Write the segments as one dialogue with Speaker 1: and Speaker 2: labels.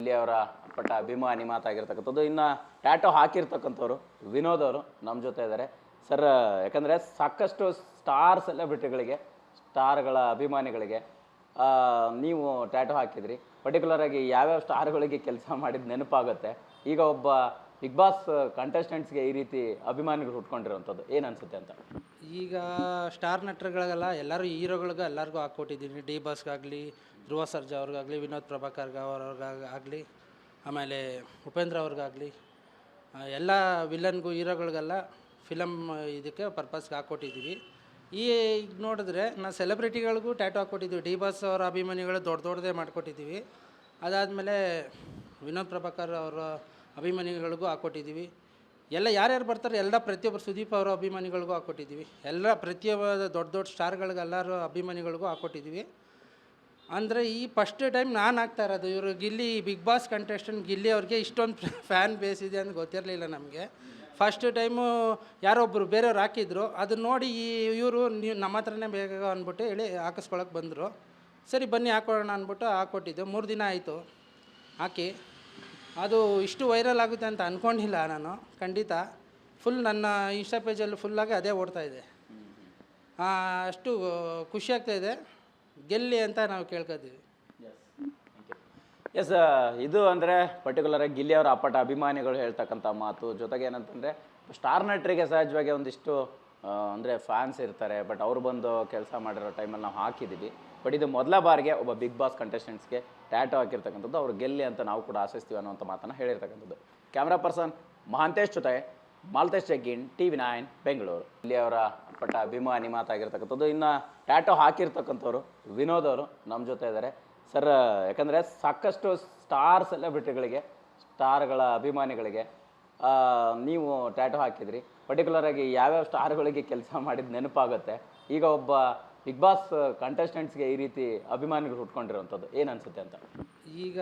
Speaker 1: ಗಿಲ್ಲಿ ಅವರ ಪಟ್ಟ ಅಭಿಮಾನಿ ಮಾತಾಗಿರ್ತಕ್ಕಂಥದ್ದು. ಇನ್ನು ಟ್ಯಾಟೋ ಹಾಕಿರ್ತಕ್ಕಂಥವ್ರು ವಿನೋದ್ ಅವರು ನಮ್ಮ ಜೊತೆ ಇದ್ದಾರೆ. ಸರ್, ಯಾಕಂದರೆ ಸಾಕಷ್ಟು ಸ್ಟಾರ್ ಸೆಲೆಬ್ರಿಟಿಗಳಿಗೆ, ಸ್ಟಾರ್ಗಳ ಅಭಿಮಾನಿಗಳಿಗೆ ನೀವು ಟ್ಯಾಟೋ ಹಾಕಿದ್ರಿ. ಪರ್ಟಿಕ್ಯುಲರ್ ಆಗಿ ಯಾವ್ಯಾವ ಸ್ಟಾರ್ಗಳಿಗೆ ಕೆಲಸ ಮಾಡಿದ ನೆನಪಾಗುತ್ತೆ. ಈಗ ಒಬ್ಬ ಬಿಗ್ ಬಾಸ್ ಕಂಟೆಸ್ಟೆಂಟ್ಸ್ಗೆ ಈ ರೀತಿ ಅಭಿಮಾನಿಗಳು ಹುಟ್ಕೊಂಡಿರೋವಂಥದ್ದು ಏನು ಅನಿಸುತ್ತೆ ಅಂತ?
Speaker 2: ಈಗ ಸ್ಟಾರ್ ನಟರುಗಳಿಗೆಲ್ಲ ಎಲ್ಲರೂ ಹೀರೋಗಳಿಗೆ ಎಲ್ಲರಿಗೂ ಹಾಕ್ಕೊಟ್ಟಿದ್ದೀನಿ. ಡಿ ಬಾಸ್ಗಾಗಲಿ, ಧ್ರುವ ಸರ್ಜಾ ಅವ್ರಿಗಾಗಲಿ, ವಿನೋದ್ ಪ್ರಭಾಕರ್ ಅವ್ರಿಗಾಗಲಿ, ಆಮೇಲೆ ಉಪೇಂದ್ರ ಅವ್ರಿಗಾಗಲಿ, ಎಲ್ಲ ವಿಲನ್ಗೂ ಹೀರೋಗಳಿಗೆಲ್ಲ ಫಿಲಮ್ ಇದಕ್ಕೆ ಪರ್ಪಸ್ಗೆ ಹಾಕ್ಕೊಟ್ಟಿದ್ದೀವಿ. ಈಗ ನೋಡಿದ್ರೆ ನಾವು ಸೆಲೆಬ್ರಿಟಿಗಳಿಗೂ ಟ್ಯಾಟೋ ಹಾಕ್ಕೊಟ್ಟಿದ್ದೀವಿ. ಡಿ ಬಾಸ್ ಅವರ ಅಭಿಮಾನಿಗಳು ದೊಡ್ಡದೇ ಮಾಡಿಕೊಟ್ಟಿದ್ದೀವಿ. ಅದಾದಮೇಲೆ ವಿನೋದ್ ಪ್ರಭಾಕರ್ ಅವರ ಅಭಿಮಾನಿಗಳಿಗೂ ಹಾಕ್ಕೊಟ್ಟಿದ್ದೀವಿ. ಎಲ್ಲ ಯಾರ್ಯಾರು ಬರ್ತಾರೆ ಎಲ್ಲ ಪ್ರತಿಯೊಬ್ಬರು, ಸುದೀಪ್ ಅವರ ಅಭಿಮಾನಿಗಳಿಗೂ ಹಾಕ್ಕೊಟ್ಟಿದ್ದೀವಿ. ಎಲ್ಲ ಪ್ರತಿಯೊಬ್ಬ ದೊಡ್ಡ ಸ್ಟಾರ್ಗಳಿಗೆ ಎಲ್ಲರೂ ಅಭಿಮಾನಿಗಳಿಗೂ ಹಾಕ್ಕೊಟ್ಟಿದ್ದೀವಿ. ಅಂದರೆ ಈ ಫಸ್ಟ್ ಟೈಮ್ ನಾನು ಹಾಕ್ತಾ ಇರೋದು. ಇವರು Gilli Bigg Boss contestant Gilli ಅವ್ರಿಗೆ ಇಷ್ಟೊಂದು ಫ್ಯಾನ್ ಬೇಸ್ ಇದೆ ಅಂತ ಗೊತ್ತಿರಲಿಲ್ಲ ನಮಗೆ. ಫಸ್ಟ್ ಟೈಮು ಯಾರೊಬ್ಬರು ಬೇರೆಯವ್ರು ಹಾಕಿದ್ರು, ಅದನ್ನ ನೋಡಿ ಇವರು ನೀವು ನಮ್ಮ ಹತ್ರನೇ ಬೇಗ ಅಂದ್ಬಿಟ್ಟು ಹೇಳಿ ಹಾಕಿಸ್ಕೊಳಕ್ಕೆ ಬಂದರು. ಸರಿ ಬನ್ನಿ ಹಾಕ್ಕೊಳ್ಳೋಣ ಅಂದ್ಬಿಟ್ಟು ಹಾಕ್ಕೊಟ್ಟಿದ್ದು. 3 ದಿನ ಆಯಿತು ಹಾಕಿ. ಅದು ಇಷ್ಟು ವೈರಲ್ ಆಗುತ್ತೆ ಅಂತ ಅಂದ್ಕೊಂಡಿಲ್ಲ ನಾನು. ಖಂಡಿತ ಫುಲ್ ನನ್ನ ಇನ್ಸ್ಟಾ ಪೇಜಲ್ಲಿ ಫುಲ್ಲಾಗಿ ಅದೇ ಓಡ್ತಾಯಿದೆ. ಅಷ್ಟು ಖುಷಿ ಆಗ್ತಾಯಿದೆ. ಗೆಲ್ಲಿ ಅಂತ ನಾವು ಕೇಳ್ಕೊತೀವಿ.
Speaker 1: ಎಸ್, ಇದು ಅಂದರೆ ಪರ್ಟಿಕ್ಯುಲರಾಗಿ ಗಿಲ್ಲಿ ಅವರ ಅಪ್ಪಟ ಅಭಿಮಾನಿಗಳು ಹೇಳ್ತಕ್ಕಂಥ ಮಾತು. ಜೊತೆಗೆ ಏನಂತಂದರೆ ಸ್ಟಾರ್ ನಟರಿಗೆ ಸಹಜವಾಗಿ ಒಂದಿಷ್ಟು ಅಂದರೆ ಫ್ಯಾನ್ಸ್ ಇರ್ತಾರೆ. ಬಟ್ ಅವ್ರು ಬಂದು ಕೆಲಸ ಮಾಡಿರೋ ಟೈಮಲ್ಲಿ ನಾವು ಹಾಕಿದ್ದೀವಿ. ಬಟ್ ಇದು ಮೊದಲ ಬಾರಿಗೆ ಒಬ್ಬ ಬಿಗ್ ಬಾಸ್ ಕಂಟೆಸ್ಟೆಂಟ್ಸ್ಗೆ ಟ್ಯಾಟೋ ಹಾಕಿರ್ತಕ್ಕಂಥದ್ದು. ಅವ್ರು ಗೆಲ್ಲಿ ಅಂತ ನಾವು ಕೂಡ ಆಶಿಸ್ತೀವಿ ಅನ್ನೋಂಥ ಮಾತನ್ನು ಹೇಳಿರ್ತಕ್ಕಂಥದ್ದು. ಕ್ಯಾಮ್ರಾ ಪರ್ಸನ್ ಮಹಾಂತೇಶ್ ಜೊತೆ ಮಾಲ್ತೇಶ್ ಜಗ್ಗಿನ್, TV9 ಬೆಂಗಳೂರು. ಗಿಲ್ಲಿ ಅವರ ಪಟ್ಟ ಅಭಿಮಾನಿ ಮಾತಾಗಿರ್ತಕ್ಕಂಥದ್ದು. ಇನ್ನು ಟ್ಯಾಟೋ ಹಾಕಿರ್ತಕ್ಕಂಥವ್ರು ವಿನೋದ್ ಅವರು ನಮ್ಮ ಜೊತೆ ಇದ್ದಾರೆ. ಸರ್, ಯಾಕಂದರೆ ಸಾಕಷ್ಟು ಸ್ಟಾರ್ ಸೆಲೆಬ್ರಿಟಿಗಳಿಗೆ, ಸ್ಟಾರ್ಗಳ ಅಭಿಮಾನಿಗಳಿಗೆ ನೀವು ಟ್ಯಾಟೋ ಹಾಕಿದ್ರಿ. ಪರ್ಟಿಕ್ಯುಲರಾಗಿ ಯಾವ್ಯಾವ ಸ್ಟಾರ್ಗಳಿಗೆ ಕೆಲಸ ಮಾಡಿದ ನೆನಪಾಗುತ್ತೆ. ಈಗ ಒಬ್ಬ ಬಿಗ್ ಬಾಸ್ ಕಂಟೆಸ್ಟೆಂಟ್ಸ್ಗೆ ಈ ರೀತಿ ಅಭಿಮಾನಿಗಳು ಹುಟ್ಕೊಂಡಿರೋವಂಥದ್ದು ಏನು ಅನಿಸುತ್ತೆ ಅಂತ?
Speaker 2: ಈಗ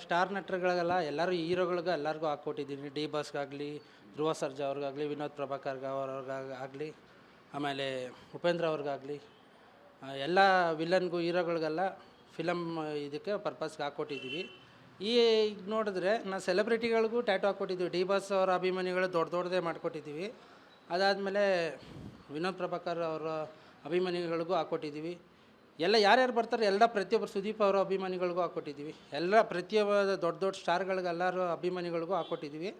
Speaker 2: ಸ್ಟಾರ್ ನಟರುಗಳಿಗೆಲ್ಲ ಎಲ್ಲರೂ ಹೀರೋಗಳಿಗೆ ಎಲ್ಲರಿಗೂ ಹಾಕ್ಕೊಟ್ಟಿದ್ದೀನಿ. ಡಿ ಬಾಸ್ಗಾಗಲಿ, ಧ್ರುವ ಸರ್ಜಾ ಅವ್ರಿಗಾಗಲಿ, ವಿನೋದ್ ಪ್ರಭಾಕರ್ ಅವ್ರಿಗಾಗಲಿ, ಆಮೇಲೆ ಉಪೇಂದ್ರ ಅವ್ರಿಗಾಗಲಿ, ಎಲ್ಲ ವಿಲನ್ಗೂ ಹೀರೋಗಳಿಗೆಲ್ಲ ಫಿಲಮ್ ಇದಕ್ಕೆ ಪರ್ಪಸ್ಗೆ ಹಾಕ್ಕೊಟ್ಟಿದ್ದೀವಿ. ಈಗ ನೋಡಿದ್ರೆ ನಾವು ಸೆಲೆಬ್ರಿಟಿಗಳಿಗೂ ಟ್ಯಾಟೋ ಹಾಕ್ಕೊಟ್ಟಿದ್ದೀವಿ. ಡಿ ಬಾಸ್ ಅವರ ಅಭಿಮಾನಿಗಳು ದೊಡ್ಡದೇ ಮಾಡಿಕೊಟ್ಟಿದ್ದೀವಿ. ಅದಾದಮೇಲೆ ವಿನೋದ್ ಪ್ರಭಾಕರ್ ಅವರ ಅಭಿಮಾನಿಗಳಿಗೂ ಹಾಕ್ಕೊಟ್ಟಿದ್ದೀವಿ. ಎಲ್ಲ ಯಾರ್ಯಾರು ಬರ್ತಾರೆ ಎಲ್ಲ ಪ್ರತಿಯೊಬ್ಬರು, ಸುದೀಪ್ ಅವರ ಅಭಿಮಾನಿಗಳಿಗೂ ಹಾಕ್ಕೊಟ್ಟಿದ್ದೀವಿ. ಎಲ್ಲ ಪ್ರತಿಯೊಬ್ಬ ದೊಡ್ಡ ಸ್ಟಾರ್ಗಳಿಗೆ ಎಲ್ಲರೂ ಅಭಿಮಾನಿಗಳಿಗೂ ಹಾಕ್ಕೊಟ್ಟಿದ್ದೀವಿ.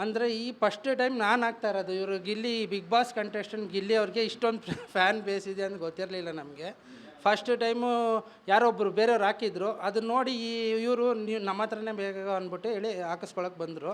Speaker 2: ಅಂದರೆ ಈ ಫಸ್ಟ್ ಟೈಮ್ ನಾನು ಹಾಕ್ತಾ ಇರೋದು. ಇವರು Gilli Bigg Boss contestant Gilli ಅವ್ರಿಗೆ ಇಷ್ಟೊಂದು ಫ್ಯಾನ್ ಬೇಸ್ ಇದೆ ಅಂತ ಗೊತ್ತಿರಲಿಲ್ಲ ನಮಗೆ. ಫಸ್ಟ್ ಟೈಮು ಯಾರೊಬ್ಬರು ಬೇರೆಯವ್ರು ಹಾಕಿದ್ರು, ಅದನ್ನ ನೋಡಿ ಇವರು ನೀವು ನಮ್ಮ ಹತ್ರನೇ ಬೇಗ ಅಂದ್ಬಿಟ್ಟು ಹೇಳಿ ಹಾಕಿಸ್ಕೊಳಕ್ಕೆ ಬಂದರು.